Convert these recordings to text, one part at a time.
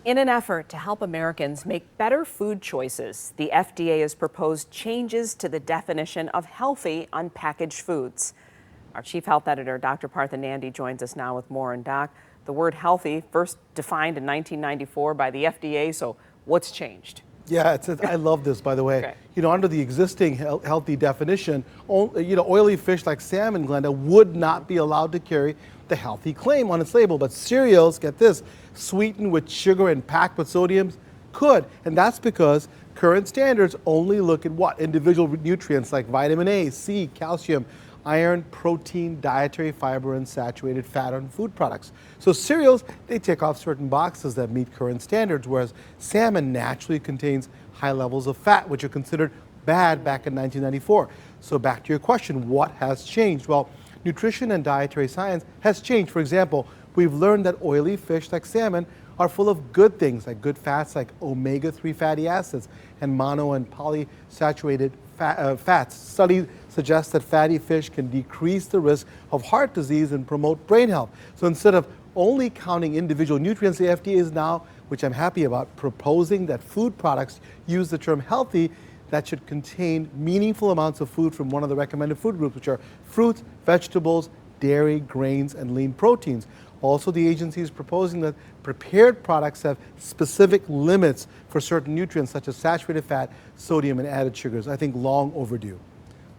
In an effort to help Americans make better food choices, the FDA has proposed changes to the definition of healthy unpackaged foods. Our chief health editor, Dr. Partha Nandi, joins us now with more. And Doc, the word healthy, first defined in 1994 by the FDA, so what's changed? Yeah, I love this, by the way. Okay. Under the existing healthy definition, oily fish like salmon, Glenda, would not be allowed to carry the healthy claim on its label. But cereals, get this, sweetened with sugar and packed with sodium could. And that's because current standards only look at what? Individual nutrients like vitamin A, C, calcium, iron, protein, dietary fiber, and saturated fat on food products. So cereals, they tick off certain boxes that meet current standards, whereas salmon naturally contains high levels of fat, which are considered bad back in 1994. So back to your question, what has changed? Well, nutrition and dietary science has changed. For example, we've learned that oily fish like salmon are full of good things, like good fats like omega-3 fatty acids and mono and polysaturated fats. Studies suggest that fatty fish can decrease the risk of heart disease and promote brain health. So instead of only counting individual nutrients, the FDA is now, which I'm happy about, proposing that food products use the term healthy that should contain meaningful amounts of food from one of the recommended food groups, which are fruits, vegetables, dairy, grains, and lean proteins. Also, the agency is proposing that prepared products have specific limits for certain nutrients such as saturated fat, sodium, and added sugars. I think long overdue.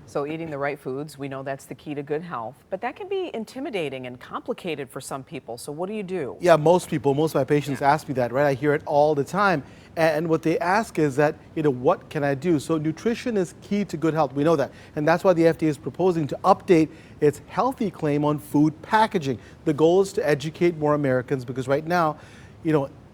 So eating the right foods, we know that's the key to good health, but that can be intimidating and complicated for some people. So what do you do? Yeah, most of my patients ask me that, right? I hear it all the time. And what they ask is that, what can I do? So nutrition is key to good health. We know that. And that's why the FDA is proposing to update its healthy claim on food packaging. The goal is to educate more Americans because right now,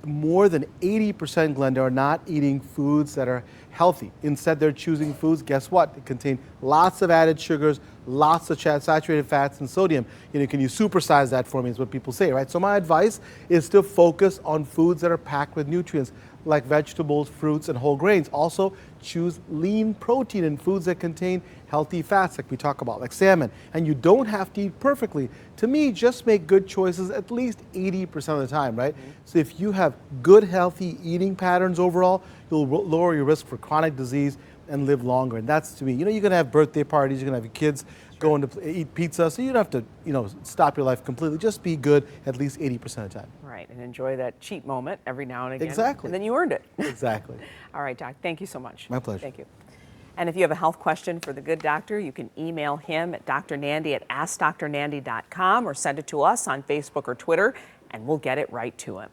more than 80%, Glenda, are not eating foods that are healthy. Instead, they're choosing foods, guess what? They contain lots of added sugars, lots of saturated fats and sodium. Can you supersize that for me is what people say, right? So my advice is to focus on foods that are packed with nutrients like vegetables, fruits, and whole grains. Also, choose lean protein in foods that contain healthy fats like we talk about, like salmon. And you don't have to eat perfectly. To me, just make good choices at least 80% of the time, right? So if you have good, healthy eating patterns overall, you'll lower your risk for chronic disease and live longer. And that's, to me, you're going to have birthday parties, you're going to have your kids going to eat pizza, so you don't have to, stop your life completely. Just be good at least 80% of the time. Right, and enjoy that cheat moment every now and again. Exactly. And then you earned it. Exactly. All right, Doc, thank you so much. My pleasure. Thank you. And if you have a health question for the good doctor, you can email him at drnandi@askdrnandi.com or send it to us on Facebook or Twitter, and we'll get it right to him.